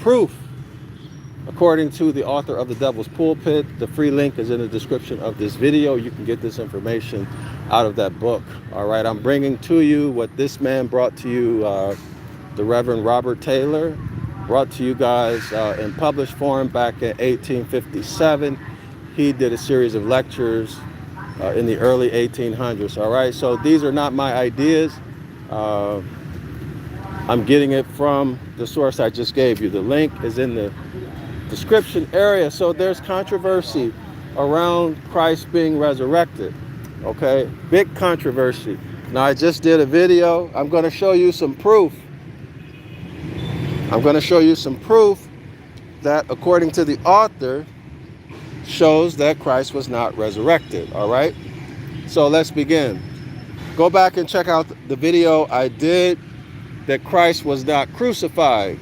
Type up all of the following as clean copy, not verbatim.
proof, according to the author of The Devil's Pulpit. The free link is in the description of this video. You can get this information out of that book. All right, I'm bringing to you what this man brought to you, the Reverend Robert Taylor, brought to you guys in published form back in 1857. He did a series of lectures in the early 1800s. All right, so these are not my ideas. I'm getting it from the source I just gave you. The link is in the description area. So there's controversy around Christ being resurrected. Okay, big controversy. Now I just did a video. I'm going to show you some proof. I'm going to show you some proof that, according to the author, shows that Christ was not resurrected. All right, so let's begin. Go back and check out the video I did that Christ was not crucified.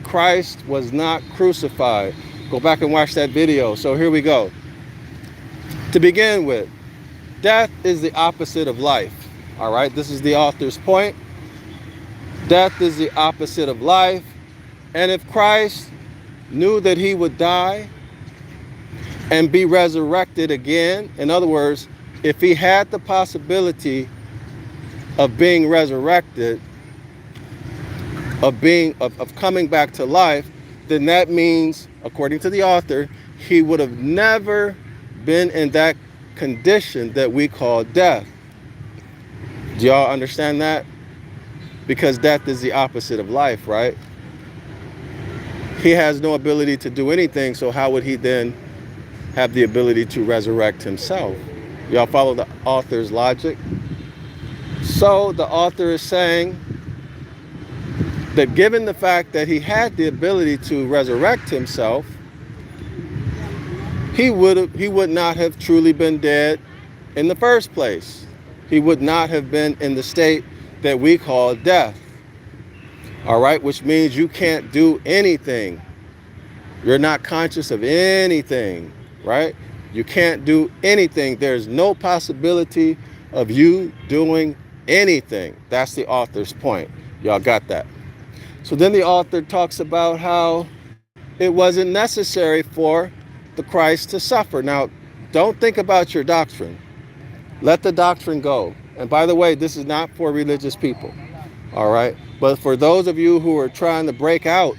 Christ was not crucified. Go back and watch that video. So here we go. To begin with, death is the opposite of life. All right, this is the author's point. Death is the opposite of life. And if Christ knew that he would die and be resurrected again, in other words, if he had the possibility of being resurrected, of coming back to life, then that means, according to the author, he would have never been in that condition that we call death. Do y'all understand that? Because death is the opposite of life, right? He has no ability to do anything, so how would he then have the ability to resurrect himself? Y'all follow the author's logic? So the author is saying that given the fact that he had the ability to resurrect himself, he would not have truly been dead in the first place. He would not have been in the state that we call death. All right, which means you can't do anything. You're not conscious of anything, right? You can't do anything. There's no possibility of you doing anything. That's the author's point. Y'all got that? So then the author talks about how it wasn't necessary for the Christ to suffer. Now, don't think about your doctrine. Let the doctrine go. And by the way, this is not for religious people. All right? But for those of you who are trying to break out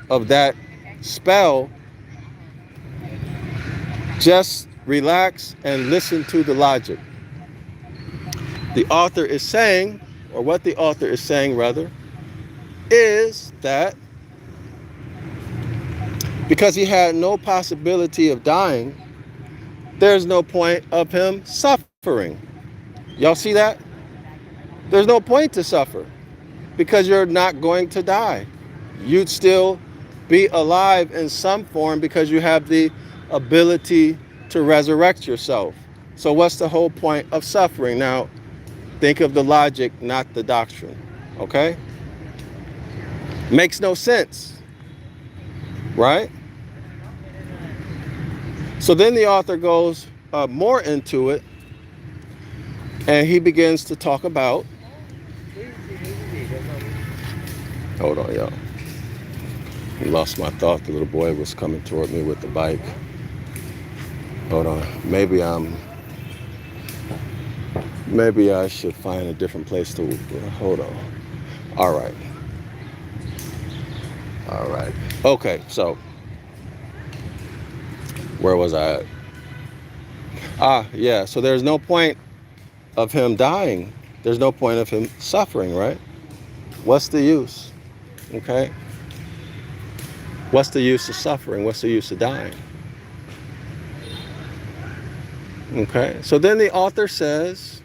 of that spell, just relax and listen to the logic. The author is saying, or what the author is saying rather, is that because he had no possibility of dying, there's no point of him suffering. Y'all see that? There's no point to suffer because you're not going to die. You'd still be alive in some form because you have the ability to resurrect yourself. So what's the whole point of suffering? Now, think of the logic, not the doctrine. Okay? Makes no sense. Right? So then the author goes more into it, and he begins to talk about, hold on, y'all. I lost my thought. The little boy was coming toward me with the bike. Hold on. Maybe I should find a different place to, hold on. All right. All right. Okay, so where was I at? Yeah, so there's no point of him dying. There's no point of him suffering, right? What's the use? Okay? What's the use of suffering? What's the use of dying? Okay, so then the author says,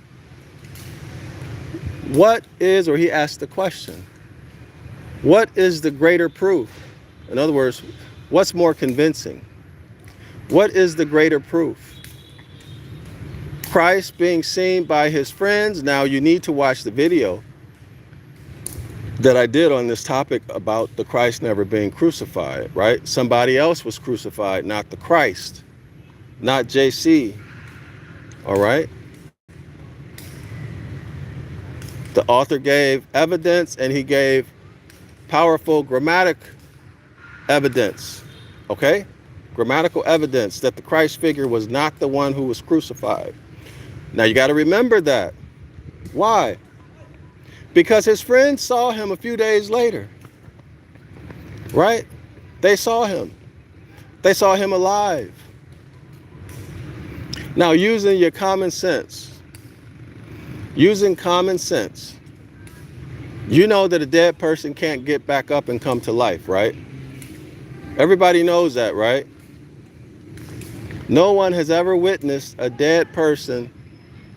what is, or he asked the question, what is the greater proof? In other words, what's more convincing? What is the greater proof? Christ being seen by his friends. Now you need to watch the video that I did on this topic about the Christ never being crucified, right? Somebody else was crucified, not the Christ, not JC, all right? The author gave evidence and he gave powerful grammatic evidence, okay? Grammatical evidence that the Christ figure was not the one who was crucified. Now you got to remember that. Why? Because his friends saw him a few days later, right? They saw him. They saw him alive. Now, using your common sense, you know that a dead person can't get back up and come to life, right? Everybody knows that, right? No one has ever witnessed a dead person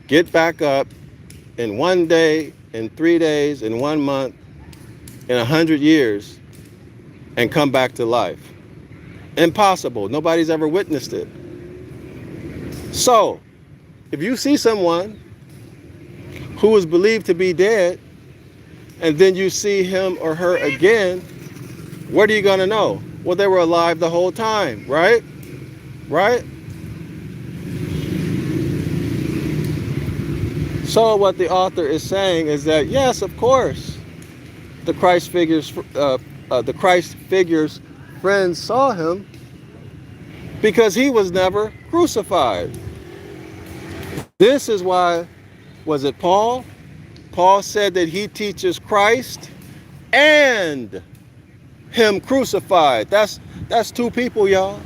get back up in 1 day, in 3 days, in 1 month, in 100 years, and come back to life. Impossible. Nobody's ever witnessed it. So, if you see someone who was believed to be dead, and then you see him or her again, what are you going to know? Well, they were alive the whole time, right? Right? So what the author is saying is that, yes, of course, the Christ figure's friends saw him because he was never crucified. This is why, was it Paul? Paul said that he teaches Christ and him crucified. That's two people, y'all.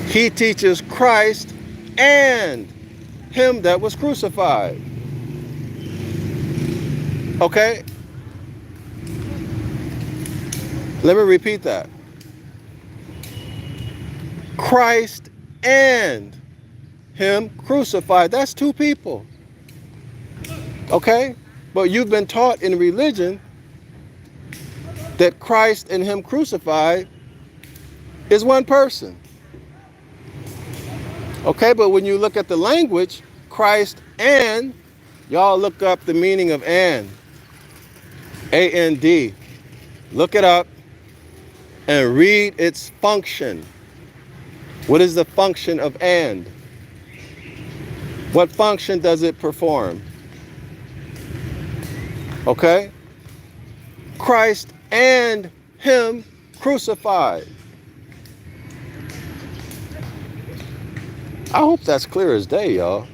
He teaches Christ and him that was crucified. Okay? Let me repeat that. Christ and him crucified. That's two people. Okay? But you've been taught in religion that Christ and him crucified is one person. Okay, but when you look at the language, Christ and, y'all look up the meaning of and. A-N-D. Look it up and read its function. What is the function of and? What function does it perform? Okay? Christ and him crucified. I hope that's clear as day, y'all.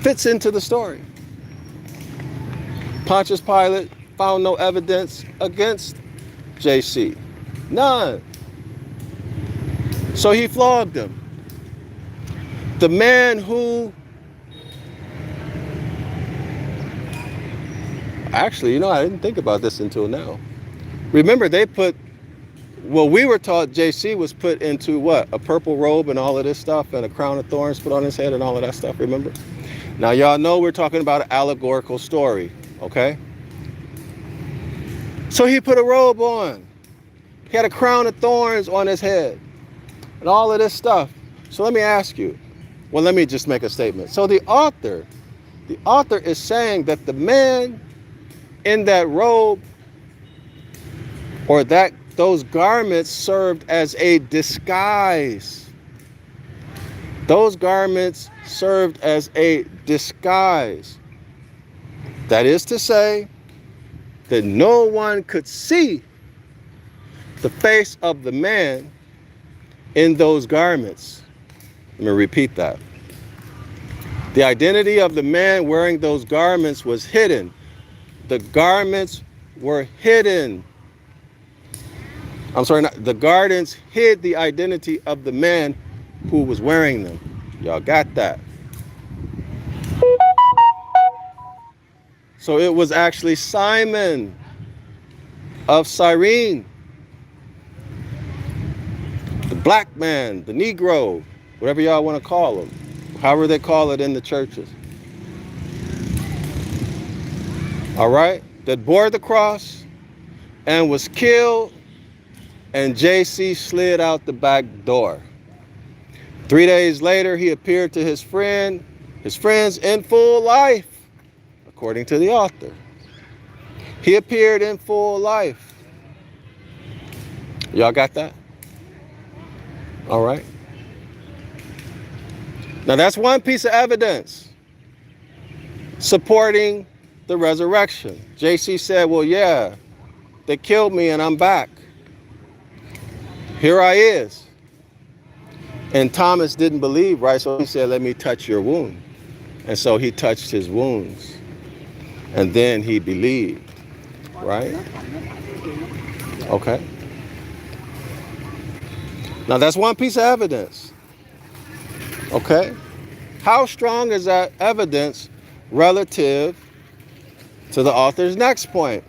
Fits into the story. Pontius Pilate found no evidence against JC. None. So he flogged him. The man who... Actually, I didn't think about this until now. Remember, they put... Well, we were taught JC was put into what? A purple robe and all of this stuff, and a crown of thorns put on his head and all of that stuff, remember? Now, y'all know we're talking about an allegorical story, okay? So he put a robe on. He had a crown of thorns on his head and all of this stuff. So let me ask you, well, let me just make a statement. So the author is saying that the man in that robe or those garments served as a disguise. Those garments served as a disguise. That is to say that no one could see the face of the man in those garments. Let me repeat that. The identity of the man wearing those garments was hidden. The garments were hidden. The garments hid the identity of the man who was wearing them. Y'all got that? So it was actually Simon of Cyrene, the black man, the Negro, whatever y'all want to call him, however they call it in the churches. All right, that bore the cross and was killed, and JC slid out the back door. 3 days later, he appeared to his friends in full life, according to the author. He appeared in full life. Y'all got that? All right. Now that's one piece of evidence supporting the resurrection. JC said, well, yeah, They killed me and I'm back. Here I is. And Thomas didn't believe, right? So he said, let me touch your wound. And so he touched his wounds. And then he believed, right? Okay. Now that's one piece of evidence. Okay. How strong is that evidence relative to the author's next point?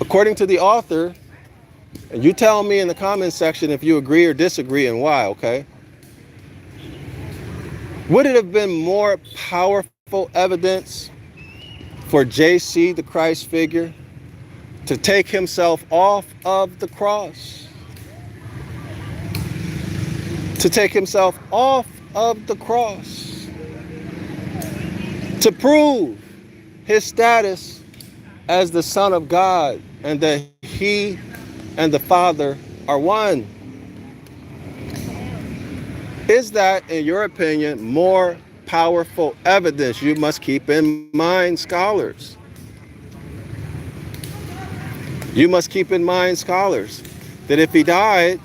According to the author, and you tell me in the comments section if you agree or disagree and why, okay? Would it have been more powerful evidence for JC, the Christ figure, to take himself off of the cross? To take himself off of the cross. To prove his status as the Son of God and that he and the Father are one. Is that, in your opinion, more powerful evidence? You must keep in mind, scholars. You must keep in mind, scholars, that if he died,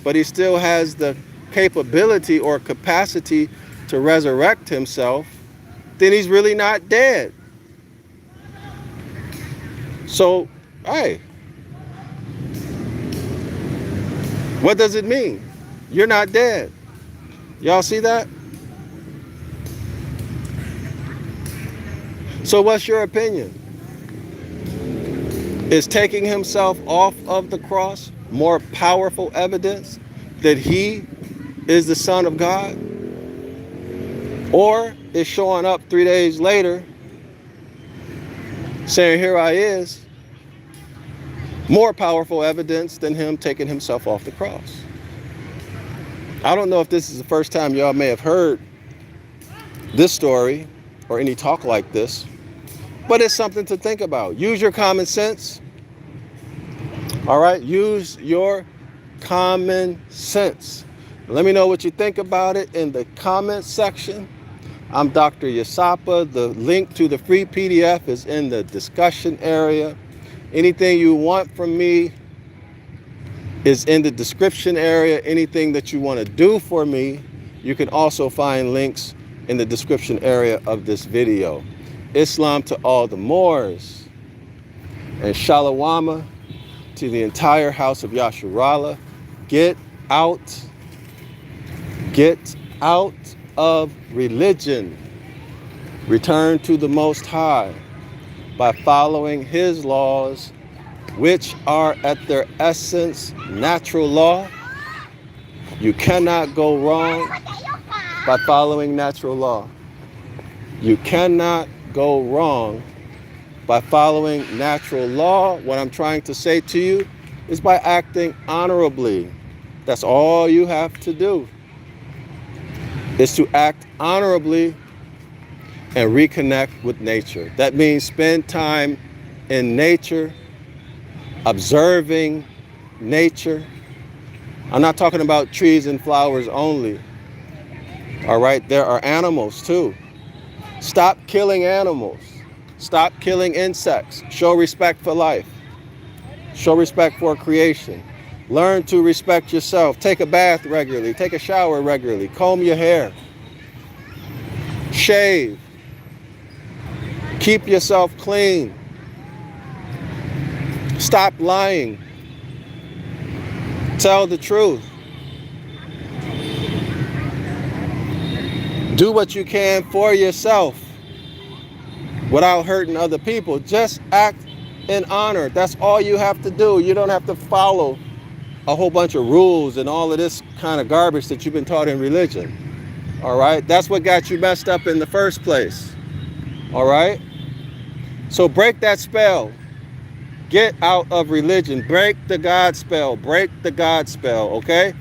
but he still has the capability or capacity to resurrect himself, then he's really not dead. So, hey, what does it mean? You're not dead. Y'all see that? So what's your opinion? Is taking himself off of the cross more powerful evidence that he is the Son of God? Or is showing up 3 days later saying, here I is, more powerful evidence than him taking himself off the cross? I don't know if this is the first time y'all may have heard this story or any talk like this, but it's something to think about. Use your common sense. All right, use your common sense. Let me know what you think about it in the comments section. I'm Dr. Yasapa. The link to the free PDF is in the discussion area. Anything you want from me is in the description area. Anything that you want to do for me, you can also find links in the description area of this video. Islam to all the Moors, and Shalawama to the entire house of Yasharallah. Get out of religion. Return to the Most High by following his laws, which are at their essence natural law. You cannot go wrong by following natural law. You cannot go wrong by following natural law. What I'm trying to say to you is by acting honorably. That's all you have to do, is to act honorably and reconnect with nature. That means spend time in nature, observing nature. I'm not talking about trees and flowers only. All right, there are animals too. Stop killing animals. Stop killing insects. Show respect for life. Show respect for creation. Learn to respect yourself. Take a bath regularly. Take a shower regularly. Comb your hair. Shave. Keep yourself clean. Stop lying. Tell the truth. Do what you can for yourself without hurting other people. Just act in honor. That's all you have to do. You don't have to follow a whole bunch of rules and all of this kind of garbage that you've been taught in religion. All right? That's what got you messed up in the first place. All right? So break that spell. Get out of religion. Break the God spell. Break the God spell, okay?